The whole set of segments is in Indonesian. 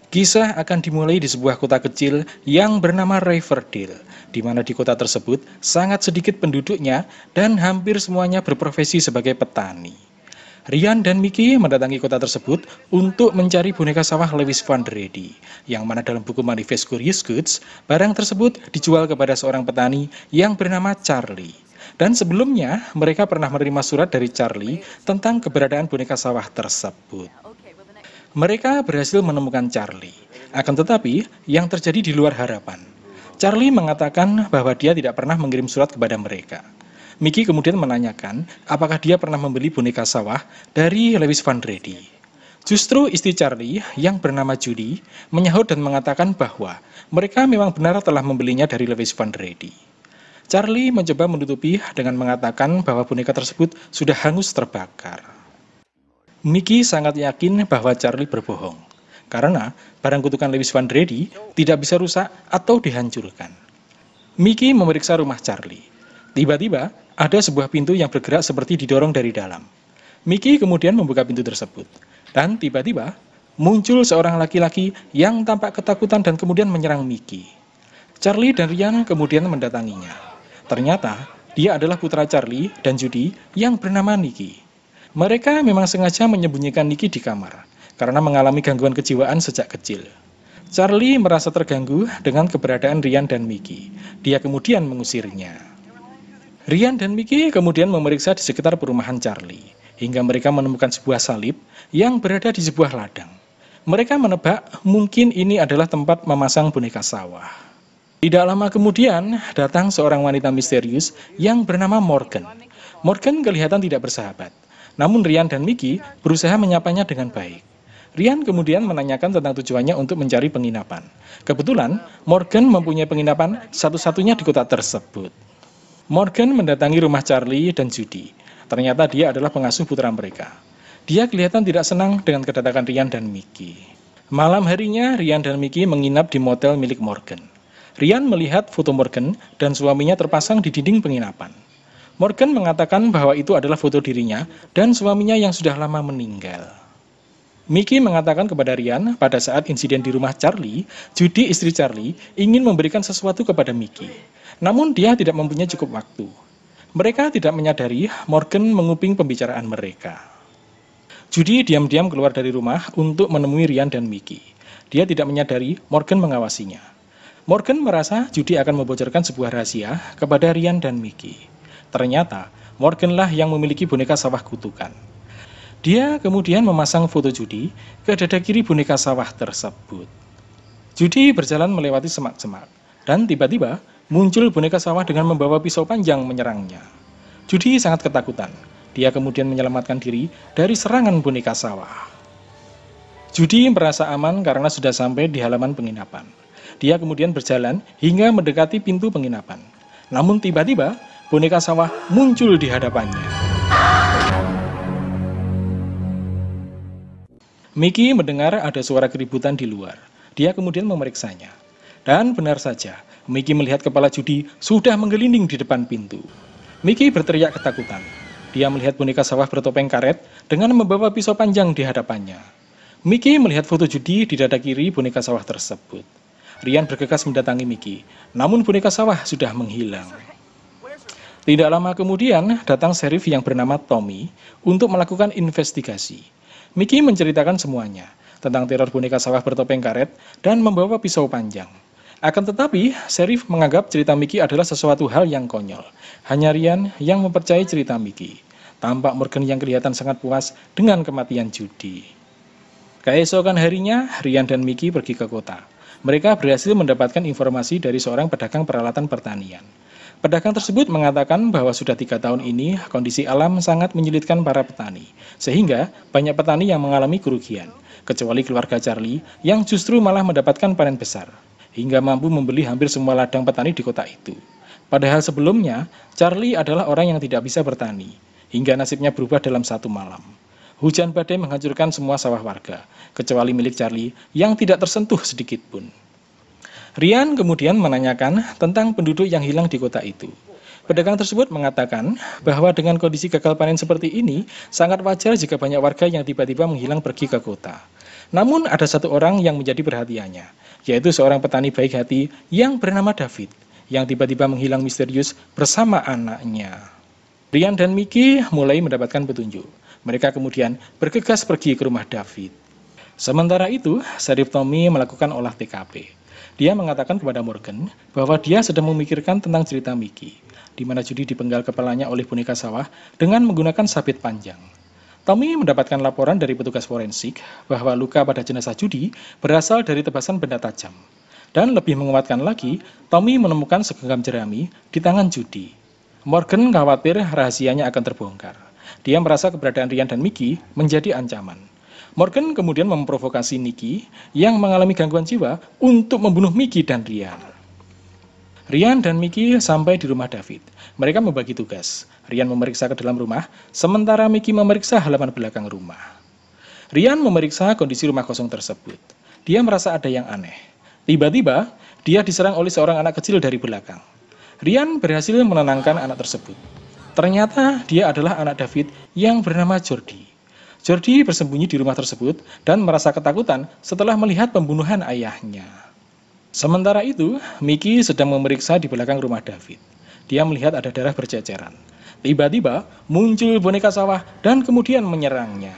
Kisah akan dimulai di sebuah kota kecil yang bernama Riverdale, di mana di kota tersebut sangat sedikit penduduknya dan hampir semuanya berprofesi sebagai petani. Ryan dan Mickey mendatangi kota tersebut untuk mencari boneka sawah Lewis Van Reddy, yang mana dalam buku manifest Curious Goods, barang tersebut dijual kepada seorang petani yang bernama Charlie. Dan sebelumnya, mereka pernah menerima surat dari Charlie tentang keberadaan boneka sawah tersebut. Mereka berhasil menemukan Charlie, akan tetapi yang terjadi di luar harapan. Charlie mengatakan bahwa dia tidak pernah mengirim surat kepada mereka. Mickey kemudian menanyakan apakah dia pernah membeli boneka sawah dari Lewis Van Reddy. Justru istri Charlie yang bernama Judy menyahut dan mengatakan bahwa mereka memang benar telah membelinya dari Lewis Van Reddy. Charlie mencoba menutupi dengan mengatakan bahwa boneka tersebut sudah hangus terbakar. Mickey sangat yakin bahwa Charlie berbohong, karena barang kutukan Lewis Van Reddy tidak bisa rusak atau dihancurkan. Mickey memeriksa rumah Charlie. Tiba-tiba, ada sebuah pintu yang bergerak seperti didorong dari dalam. Mickey kemudian membuka pintu tersebut, dan tiba-tiba muncul seorang laki-laki yang tampak ketakutan dan kemudian menyerang Mickey. Charlie dan Ryan kemudian mendatanginya. Ternyata, dia adalah putra Charlie dan Judy yang bernama Nicky. Mereka memang sengaja menyembunyikan Nicky di kamar, karena mengalami gangguan kejiwaan sejak kecil. Charlie merasa terganggu dengan keberadaan Ryan dan Mickey. Dia kemudian mengusirnya. Ryan dan Mickey kemudian memeriksa di sekitar perumahan Charlie, hingga mereka menemukan sebuah salib yang berada di sebuah ladang. Mereka menebak mungkin ini adalah tempat memasang boneka sawah. Tidak lama kemudian, datang seorang wanita misterius yang bernama Morgan. Morgan kelihatan tidak bersahabat. Namun Ryan dan Mickey berusaha menyapanya dengan baik. Ryan kemudian menanyakan tentang tujuannya untuk mencari penginapan. Kebetulan, Morgan mempunyai penginapan satu-satunya di kota tersebut. Morgan mendatangi rumah Charlie dan Judy. Ternyata dia adalah pengasuh putra mereka. Dia kelihatan tidak senang dengan kedatangan Ryan dan Mickey. Malam harinya, Ryan dan Mickey menginap di motel milik Morgan. Ryan melihat foto Morgan dan suaminya terpasang di dinding penginapan. Morgan mengatakan bahwa itu adalah foto dirinya dan suaminya yang sudah lama meninggal. Mickey mengatakan kepada Ryan pada saat insiden di rumah Charlie, Judy istri Charlie ingin memberikan sesuatu kepada Mickey. Namun dia tidak mempunyai cukup waktu. Mereka tidak menyadari Morgan menguping pembicaraan mereka. Judy diam-diam keluar dari rumah untuk menemui Ryan dan Mickey. Dia tidak menyadari Morgan mengawasinya. Morgan merasa Judy akan membocorkan sebuah rahasia kepada Ryan dan Mickey. Ternyata, Morganlah yang memiliki boneka sawah kutukan. Dia kemudian memasang foto Judy ke dada kiri boneka sawah tersebut. Judy berjalan melewati semak-semak, dan tiba-tiba muncul boneka sawah dengan membawa pisau panjang menyerangnya. Judy sangat ketakutan. Dia kemudian menyelamatkan diri dari serangan boneka sawah. Judy merasa aman karena sudah sampai di halaman penginapan. Dia kemudian berjalan hingga mendekati pintu penginapan. Namun tiba-tiba, boneka sawah muncul di hadapannya. Mickey mendengar ada suara keributan di luar. Dia kemudian memeriksanya. Dan benar saja, Mickey melihat kepala Judy sudah menggelinding di depan pintu. Mickey berteriak ketakutan. Dia melihat boneka sawah bertopeng karet dengan membawa pisau panjang di hadapannya. Mickey melihat foto Judy di dada kiri boneka sawah tersebut. Ryan bergegas mendatangi Mickey, namun boneka sawah sudah menghilang. Tidak lama kemudian, datang sheriff yang bernama Tommy untuk melakukan investigasi. Mickey menceritakan semuanya, tentang teror boneka sawah bertopeng karet dan membawa pisau panjang. Akan tetapi, sheriff menganggap cerita Mickey adalah sesuatu hal yang konyol. Hanya Ryan yang mempercayai cerita Mickey. Tampak Morgan yang kelihatan sangat puas dengan kematian Judy. Keesokan harinya, Ryan dan Mickey pergi ke kota. Mereka berhasil mendapatkan informasi dari seorang pedagang peralatan pertanian. Pedagang tersebut mengatakan bahwa sudah 3 tahun ini kondisi alam sangat menyulitkan para petani, sehingga banyak petani yang mengalami kerugian, kecuali keluarga Charlie yang justru malah mendapatkan panen besar. hingga mampu membeli hampir semua ladang petani di kota itu. Padahal sebelumnya, Charlie adalah orang yang tidak bisa bertani, hingga nasibnya berubah dalam satu malam. Hujan badai menghancurkan semua sawah warga, kecuali milik Charlie yang tidak tersentuh sedikit pun. Ryan kemudian menanyakan tentang penduduk yang hilang di kota itu. Pedagang tersebut mengatakan bahwa dengan kondisi gagal panen seperti ini, sangat wajar jika banyak warga yang tiba-tiba menghilang pergi ke kota. Namun ada satu orang yang menjadi perhatiannya, yaitu seorang petani baik hati yang bernama David, yang tiba-tiba menghilang misterius bersama anaknya. Ryan dan Mickey mulai mendapatkan petunjuk. Mereka kemudian bergegas pergi ke rumah David. Sementara itu, Sheriff Tommy melakukan olah TKP. Dia mengatakan kepada Morgan bahwa dia sedang memikirkan tentang cerita Mickey, di mana Judy dipenggal kepalanya oleh boneka sawah dengan menggunakan sabit panjang. Tommy mendapatkan laporan dari petugas forensik bahwa luka pada jenazah Judy berasal dari tebasan benda tajam. Dan lebih menguatkan lagi, Tommy menemukan segenggam jerami di tangan Judy. Morgan khawatir rahasianya akan terbongkar. Dia merasa keberadaan Ryan dan Mickey menjadi ancaman. Morgan kemudian memprovokasi Nicky yang mengalami gangguan jiwa untuk membunuh Mickey dan Ryan. Ryan dan Mickey sampai di rumah David. Mereka membagi tugas. Ryan memeriksa ke dalam rumah, sementara Mickey memeriksa halaman belakang rumah. Ryan memeriksa kondisi rumah kosong tersebut. Dia merasa ada yang aneh. Tiba-tiba, dia diserang oleh seorang anak kecil dari belakang. Ryan berhasil menenangkan anak tersebut. Ternyata dia adalah anak David yang bernama Jordi. Jordi bersembunyi di rumah tersebut dan merasa ketakutan setelah melihat pembunuhan ayahnya. Sementara itu, Mickey sedang memeriksa di belakang rumah David. Dia melihat ada darah berceceran. Tiba-tiba muncul boneka sawah dan kemudian menyerangnya.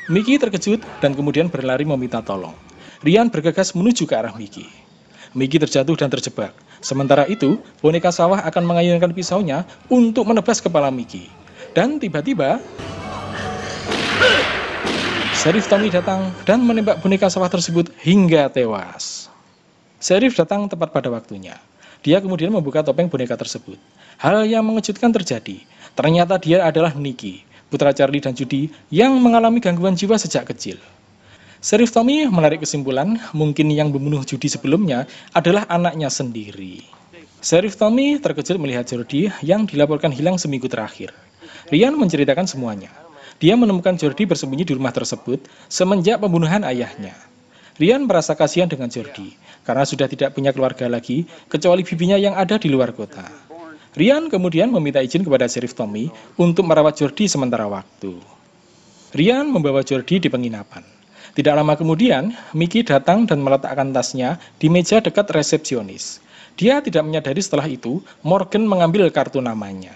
Mickey terkejut dan kemudian berlari meminta tolong. Ryan bergegas menuju ke arah Mickey. Mickey terjatuh dan terjebak. Sementara itu, boneka sawah akan mengayunkan pisaunya untuk menebas kepala Mickey. Dan tiba-tiba Sheriff Tommy datang dan menembak boneka sawah tersebut hingga tewas. Sheriff datang tepat pada waktunya. Dia kemudian membuka topeng boneka tersebut. Hal yang mengejutkan terjadi. Ternyata dia adalah Nicky, putra Charlie dan Judy yang mengalami gangguan jiwa sejak kecil. Sheriff Tommy menarik kesimpulan mungkin yang membunuh Judy sebelumnya adalah anaknya sendiri. Sheriff Tommy terkejut melihat Jordi yang dilaporkan hilang seminggu terakhir. Ryan menceritakan semuanya. Dia menemukan Jordi bersembunyi di rumah tersebut semenjak pembunuhan ayahnya. Ryan merasa kasihan dengan Jordi karena sudah tidak punya keluarga lagi kecuali bibinya yang ada di luar kota. Ryan kemudian meminta izin kepada Sheriff Tommy untuk merawat Jordi sementara waktu. Ryan membawa Jordi di penginapan. Tidak lama kemudian, Mickey datang dan meletakkan tasnya di meja dekat resepsionis. Dia tidak menyadari setelah itu, Morgan mengambil kartu namanya.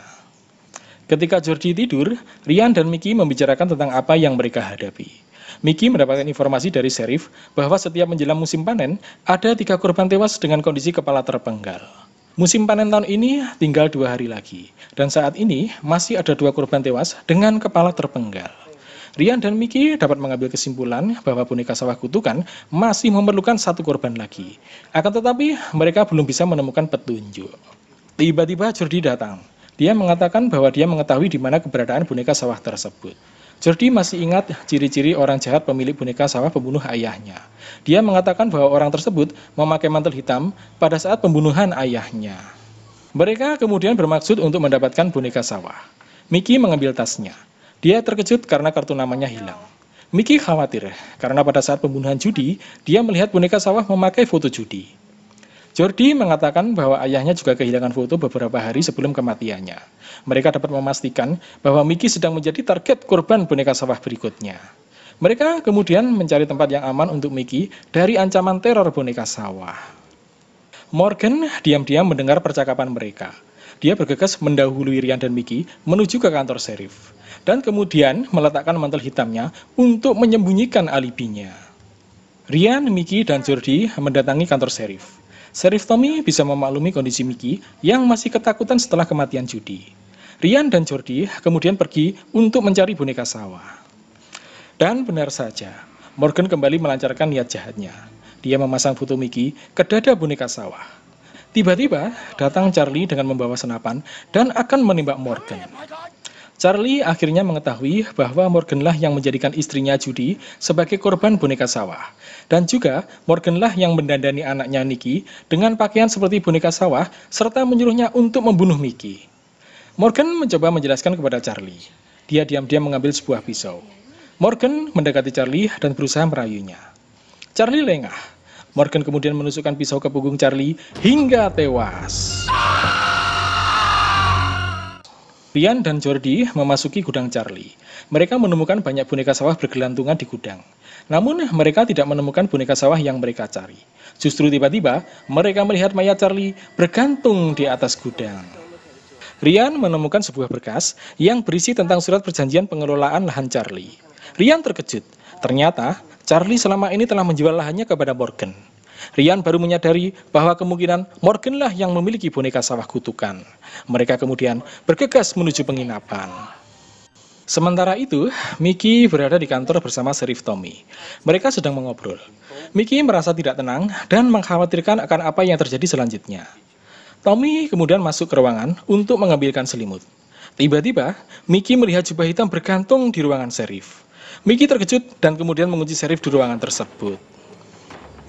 Ketika Jordi tidur, Ryan dan Mickey membicarakan tentang apa yang mereka hadapi. Mickey mendapatkan informasi dari sheriff bahwa setiap menjelang musim panen, ada 3 korban tewas dengan kondisi kepala terpenggal. Musim panen tahun ini tinggal 2 hari lagi, dan saat ini masih ada 2 korban tewas dengan kepala terpenggal. Ryan dan Mickey dapat mengambil kesimpulan bahwa boneka sawah kutukan masih memerlukan 1 korban lagi. Akan tetapi, mereka belum bisa menemukan petunjuk. Tiba-tiba Jordi datang. Dia mengatakan bahwa dia mengetahui di mana keberadaan boneka sawah tersebut. Jordi masih ingat ciri-ciri orang jahat pemilik boneka sawah pembunuh ayahnya. Dia mengatakan bahwa orang tersebut memakai mantel hitam pada saat pembunuhan ayahnya. Mereka kemudian bermaksud untuk mendapatkan boneka sawah. Mickey mengambil tasnya. Dia terkejut karena kartu namanya hilang. Mickey khawatir karena pada saat pembunuhan Judy, dia melihat boneka sawah memakai foto Judy. Jordi mengatakan bahwa ayahnya juga kehilangan foto beberapa hari sebelum kematiannya. Mereka dapat memastikan bahwa Mickey sedang menjadi target korban boneka sawah berikutnya. Mereka kemudian mencari tempat yang aman untuk Mickey dari ancaman teror boneka sawah. Morgan diam-diam mendengar percakapan mereka. Dia bergegas mendahului Ryan dan Mickey menuju ke kantor sheriff. Dan kemudian meletakkan mantel hitamnya untuk menyembunyikan alibinya. Ryan, Mickey, dan Jordi mendatangi kantor sheriff. Sheriff Tommy bisa memaklumi kondisi Mickey yang masih ketakutan setelah kematian Judy. Ryan dan Jordi kemudian pergi untuk mencari boneka sawah. Dan benar saja, Morgan kembali melancarkan niat jahatnya. Dia memasang foto Mickey ke dada boneka sawah. Tiba-tiba datang Charlie dengan membawa senapan dan akan menembak Morgan. Charlie akhirnya mengetahui bahwa Morganlah yang menjadikan istrinya Judy sebagai korban boneka sawah. Dan juga Morganlah yang mendandani anaknya Nikki dengan pakaian seperti boneka sawah serta menyuruhnya untuk membunuh Mickey. Morgan mencoba menjelaskan kepada Charlie. Dia diam-diam mengambil sebuah pisau. Morgan mendekati Charlie dan berusaha merayunya. Charlie lengah. Morgan kemudian menusukkan pisau ke punggung Charlie hingga tewas. Ryan dan Jordi memasuki gudang Charlie. Mereka menemukan banyak boneka sawah bergelantungan di gudang. Namun mereka tidak menemukan boneka sawah yang mereka cari. Justru tiba-tiba mereka melihat mayat Charlie bergantung di atas gudang. Ryan menemukan sebuah berkas yang berisi tentang surat perjanjian pengelolaan lahan Charlie. Ryan terkejut. Ternyata Charlie selama ini telah menjual lahannya kepada Morgan. Ryan baru menyadari bahwa kemungkinan Morganlah yang memiliki boneka sawah kutukan. Mereka kemudian bergegas menuju penginapan. Sementara itu, Mickey berada di kantor bersama Sheriff Tommy. Mereka sedang mengobrol. Mickey merasa tidak tenang dan mengkhawatirkan akan apa yang terjadi selanjutnya. Tommy kemudian masuk ke ruangan untuk mengambilkan selimut. Tiba-tiba, Mickey melihat jubah hitam bergantung di ruangan Sheriff. Mickey terkejut dan kemudian mengunci Sheriff di ruangan tersebut.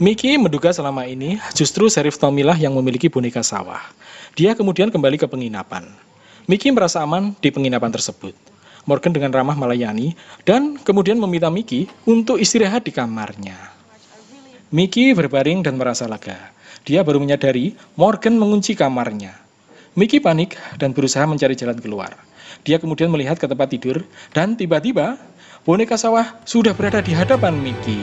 Mickey menduga selama ini justru Sheriff Tommy lah yang memiliki boneka sawah. Dia kemudian kembali ke penginapan. Mickey merasa aman di penginapan tersebut. Morgan dengan ramah melayani dan kemudian meminta Mickey untuk istirahat di kamarnya. Mickey berbaring dan merasa lega. Dia baru menyadari Morgan mengunci kamarnya. Mickey panik dan berusaha mencari jalan keluar. Dia kemudian melihat ke tempat tidur dan tiba-tiba boneka sawah sudah berada di hadapan Mickey.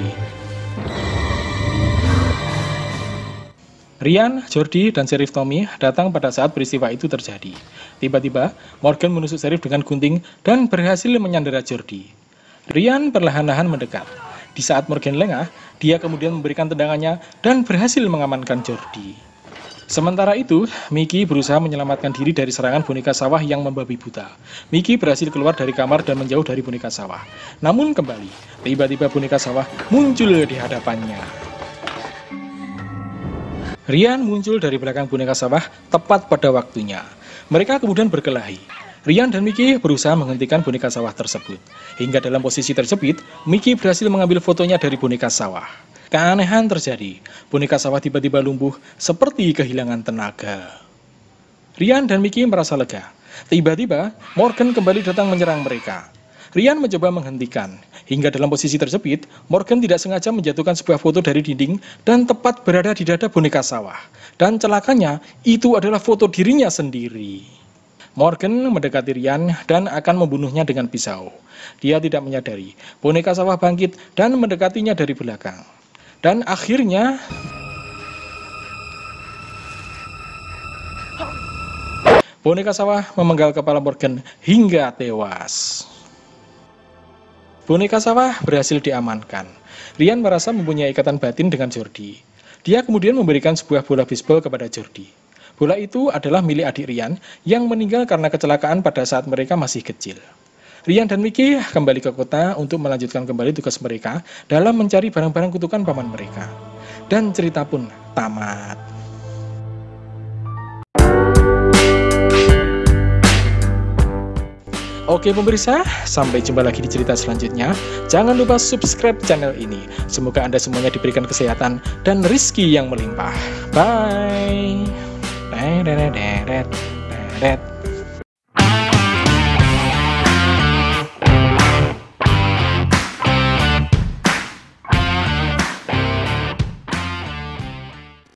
Ryan, Jordi, dan Sheriff Tommy datang pada saat peristiwa itu terjadi. Tiba-tiba, Morgan menusuk Sheriff dengan gunting dan berhasil menyandera Jordi. Ryan perlahan-lahan mendekat. Di saat Morgan lengah, dia kemudian memberikan tendangannya dan berhasil mengamankan Jordi. Sementara itu, Mickey berusaha menyelamatkan diri dari serangan boneka sawah yang membabi buta. Mickey berhasil keluar dari kamar dan menjauh dari boneka sawah. Namun kembali, tiba-tiba boneka sawah muncul di hadapannya. Ryan muncul dari belakang boneka sawah tepat pada waktunya. Mereka kemudian berkelahi. Ryan dan Mickey berusaha menghentikan boneka sawah tersebut. Hingga dalam posisi terjepit, Mickey berhasil mengambil fotonya dari boneka sawah. Keanehan terjadi. Boneka sawah tiba-tiba lumpuh seperti kehilangan tenaga. Ryan dan Mickey merasa lega. Tiba-tiba, Morgan kembali datang menyerang mereka. Ryan mencoba menghentikan. Hingga dalam posisi terjepit, Morgan tidak sengaja menjatuhkan sebuah foto dari dinding dan tepat berada di dada boneka sawah. Dan celakanya, itu adalah foto dirinya sendiri. Morgan mendekati Ryan dan akan membunuhnya dengan pisau. Dia tidak menyadari, boneka sawah bangkit dan mendekatinya dari belakang. Dan akhirnya, boneka sawah memenggal kepala Morgan hingga tewas. Boneka sawah berhasil diamankan. Ryan merasa mempunyai ikatan batin dengan Jordi. Dia kemudian memberikan sebuah bola bisbol kepada Jordi. Bola itu adalah milik adik Ryan yang meninggal karena kecelakaan pada saat mereka masih kecil. Ryan dan Mickey kembali ke kota untuk melanjutkan kembali tugas mereka dalam mencari barang-barang kutukan paman mereka. Dan cerita pun tamat. Oke pemirsa, sampai jumpa lagi di cerita selanjutnya. Jangan lupa subscribe channel ini. Semoga Anda semuanya diberikan kesehatan dan rezeki yang melimpah. Bye.